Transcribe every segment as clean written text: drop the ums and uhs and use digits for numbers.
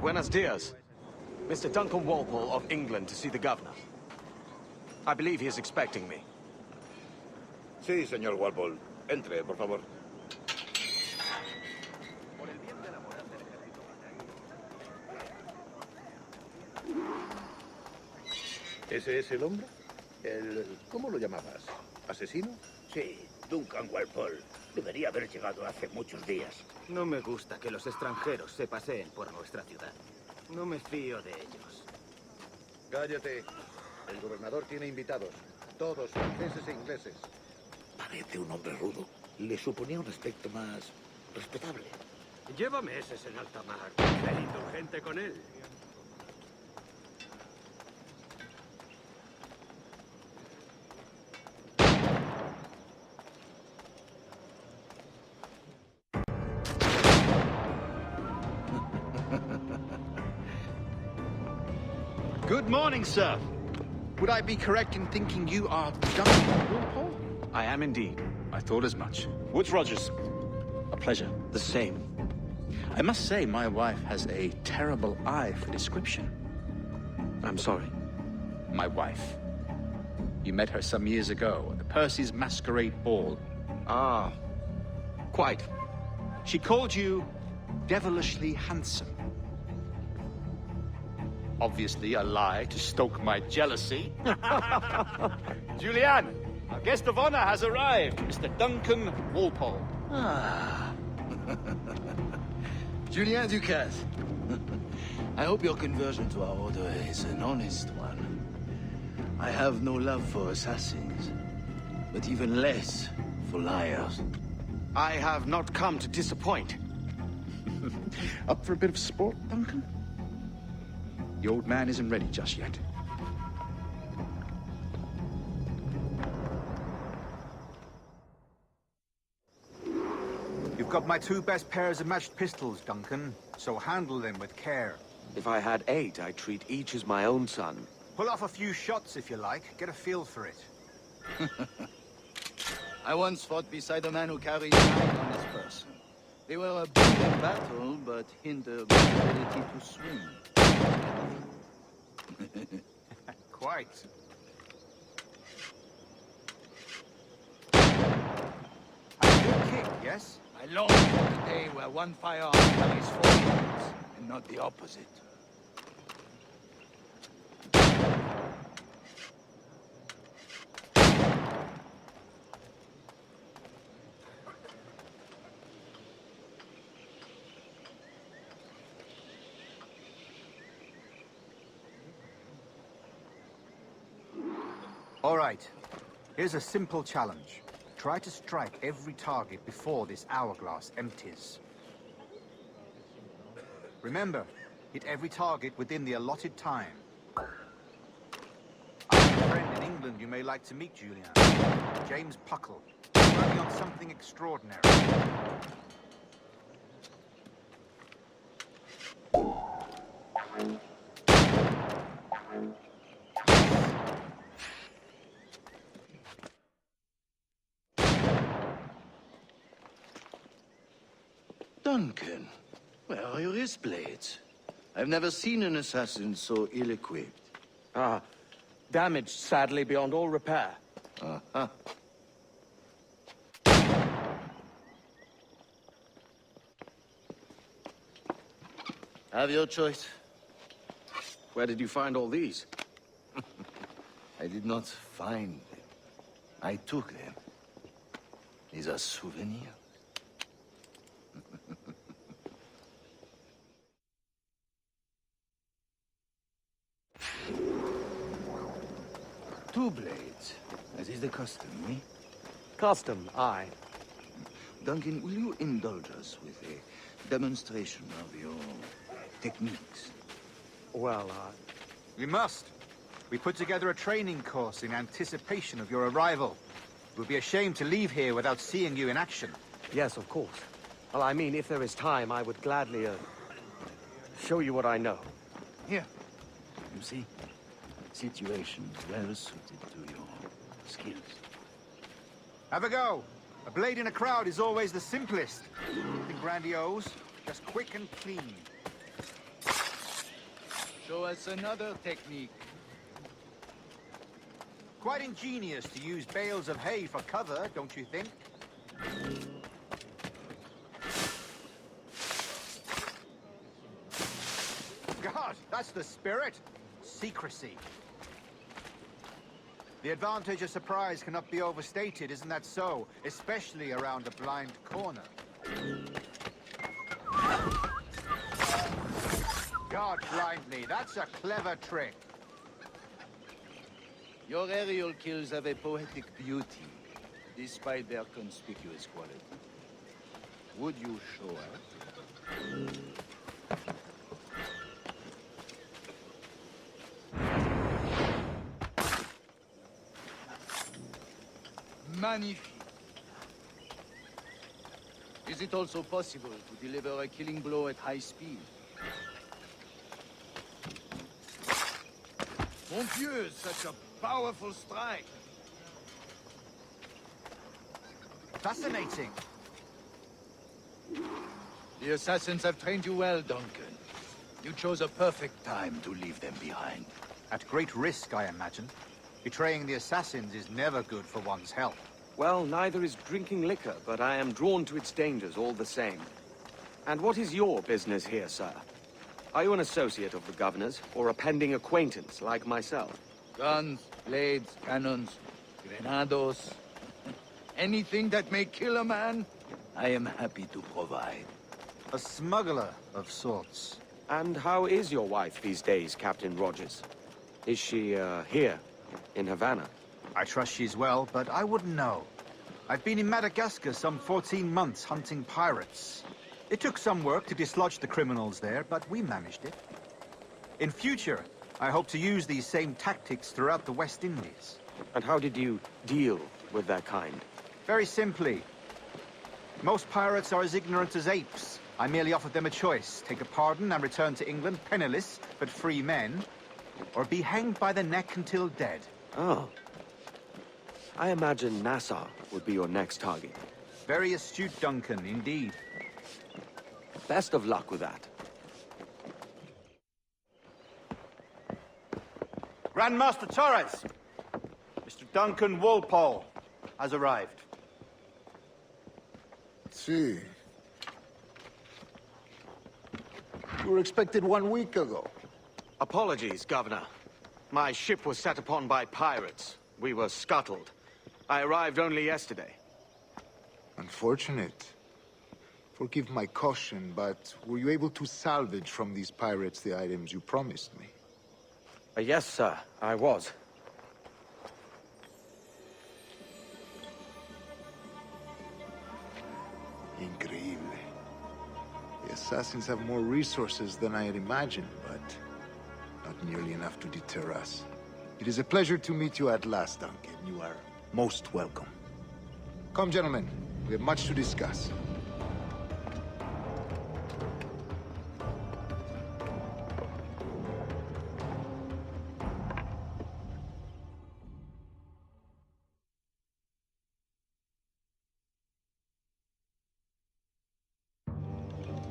Buenos dias. Mr. Duncan Walpole of England to see the governor. I believe he is expecting me. Sí, señor Walpole. Entre, por favor. ¿Ese es el hombre? ¿Cómo lo llamabas? ¿Asesino? Sí, Duncan Walpole. Debería haber llegado hace muchos días. No me gusta que los extranjeros se paseen por nuestra ciudad. No me fío de ellos. Cállate. El gobernador tiene invitados. Todos franceses e ingleses. Parece un hombre rudo. Le suponía un aspecto más respetable. Lleva meses en alta mar. Sé indulgente con él. Good morning, sir. Would I be correct in thinking you are Duncan Walpole? I am indeed. I thought as much. Woods Rogers. A pleasure. The same. I must say, my wife has a terrible eye for description. I'm sorry. My wife. You met her some years ago at the Percy's Masquerade Ball. Ah, quite. She called you devilishly handsome. Obviously a lie to stoke my jealousy. Julianne, our guest of honor has arrived, Mr. Duncan Walpole. Ah. Julien Ducasse. I hope your conversion to our order is an honest one. I have no love for assassins, but even less for liars. I have not come to disappoint. Up for a bit of sport, Duncan? The old man isn't ready just yet. You've got my 2 best pairs of matched pistols, Duncan, so handle them with care. If I had 8, I'd treat each as my own son. Pull off a few shots if you like, get a feel for it. I once fought beside a man who carried 9 on his person. They were a brilliant battle, but hindered my ability to swim. Quite. A good kick, yes? I long for the day where one firearm carries 4 bullets, and not the opposite. All right. Here's a simple challenge. Try to strike every target before this hourglass empties. Remember, hit every target within the allotted time. I have a friend in England you may like to meet, Julian. James Puckle. Working on something extraordinary. Duncan, where are your wrist blades? I've never seen an assassin so ill-equipped. Ah, damaged sadly beyond all repair. Uh-huh. Have your choice. Where did you find all these? I did not find them. I took them. These are souvenirs. Two blades, as is the custom, eh? Custom, aye. Duncan, will you indulge us with a demonstration of your techniques? Well, We must. We put together a training course in anticipation of your arrival. We'll be ashamed to leave here without seeing you in action. yes, of course. Well, I mean, if there is time, I would gladly, show you what I know. Here. You see? Situations well suited to your skills. Have a go. A blade in a crowd is always the simplest. Nothing grandiose, just quick and clean. Show us another technique. Quite ingenious to use bales of hay for cover, don't you think? God, that's the spirit. Secrecy. The advantage of surprise cannot be overstated, isn't that so? Especially around a blind corner. God blind me, that's a clever trick. Your aerial kills have a poetic beauty, despite their conspicuous quality. Would you show us? Magnifique. Is it also possible to deliver a killing blow at high speed? Mon Dieu, such a powerful strike. Fascinating. The assassins have trained you well, Duncan. You chose a perfect time to leave them behind. At great risk, I imagine. Betraying the assassins is never good for one's health. Well, neither is drinking liquor, but I am drawn to its dangers all the same. And what is your business here, sir? Are you an associate of the governor's, or a pending acquaintance like myself? Guns, blades, cannons, grenados. Anything that may kill a man, I am happy to provide. A smuggler of sorts. And how is your wife these days, Captain Rogers? Is she, here, in Havana? I trust she's well, but I wouldn't know. I've been in Madagascar some 14 months hunting pirates. It took some work to dislodge the criminals there, but we managed it. In future, I hope to use these same tactics throughout the West Indies. And how did you deal with that kind? Very simply. Most pirates are as ignorant as apes. I merely offered them a choice. Take a pardon and return to England penniless, but free men, or be hanged by the neck until dead. Oh. I imagine Nassau would be your next target. Very astute, Duncan, indeed. Best of luck with that. Grandmaster Torres! Mr. Duncan Walpole has arrived. See. You were expected 1 week ago. Apologies, Governor. My ship was set upon by pirates. We were scuttled. I arrived only yesterday. Unfortunate. Forgive my caution, but were you able to salvage from these pirates the items you promised me? Yes, sir, I was. Increíble. The assassins have more resources than I had imagined, but not nearly enough to deter us. It is a pleasure to meet you at last, Duncan. You are most welcome. Come, gentlemen. We have much to discuss.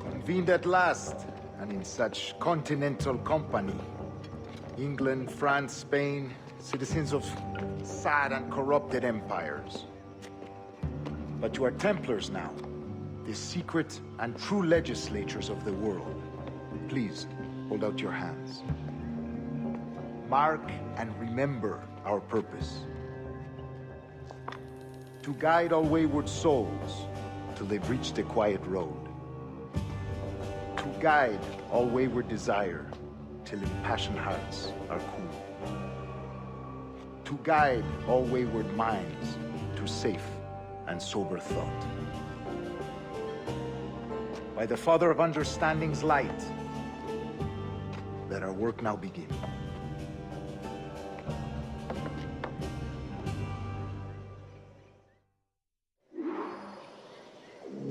Convened at last, and in such continental company. England, France, Spain, citizens of sad and corrupted empires. But you are Templars now, the secret and true legislators of the world. Please, hold out your hands. Mark and remember our purpose. To guide all wayward souls till they've reached the quiet road. To guide all wayward desire till impassioned hearts are cool. To guide all wayward minds to safe and sober thought. By the Father of Understanding's light, let our work now begin.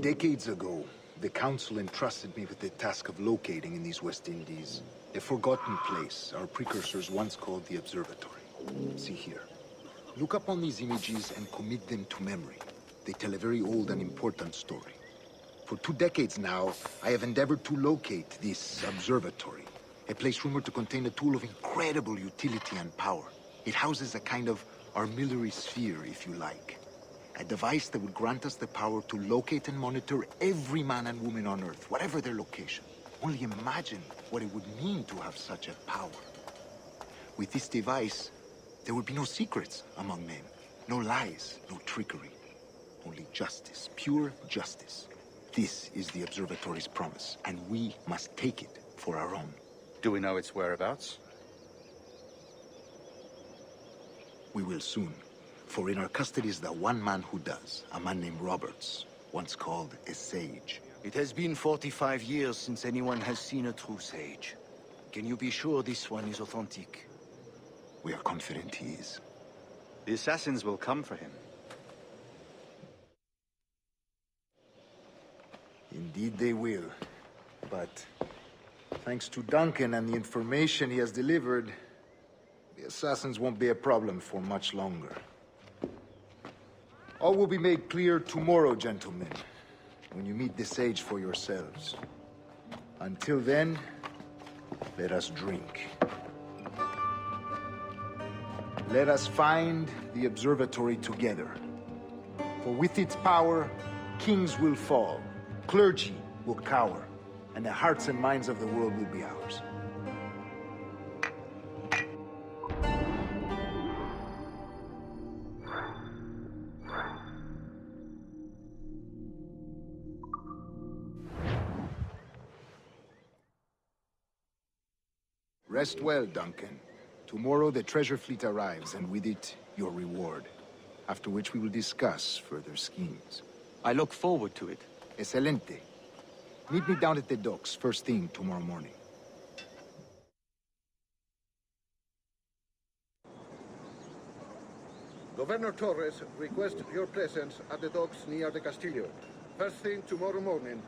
Decades ago, the Council entrusted me with the task of locating in these West Indies a forgotten place our precursors once called the Observatory. See here. Look upon these images and commit them to memory. They tell a very old and important story. For 2 decades now, I have endeavored to locate this observatory, A place rumored to contain a tool of incredible utility and power. It houses a kind of armillary sphere, if you like. A device that would grant us the power to locate and monitor every man and woman on Earth, whatever their location. Only imagine what it would mean to have such a power. With this device, there would be no secrets among men. No lies, no trickery. Only justice, pure justice. This is the Observatory's promise, and we must take it for our own. Do we know its whereabouts? We will soon. For in our custody is the one man who does, a man named Roberts, once called a sage. It has been 45 years since anyone has seen a true sage. Can you be sure this one is authentic? We are confident he is. The assassins will come for him. Indeed they will. But thanks to Duncan and the information he has delivered, the assassins won't be a problem for much longer. All will be made clear tomorrow, gentlemen, when you meet the sage for yourselves. Until then, let us drink. Let us find the observatory together. For with its power, kings will fall, clergy will cower, and the hearts and minds of the world will be ours. Rest well, Duncan. Tomorrow the treasure fleet arrives, and with it, your reward. After which we will discuss further schemes. I look forward to it. Excelente. Meet me down at the docks first thing tomorrow morning. Governor Torres requests your presence at the docks near the Castillo. First thing tomorrow morning.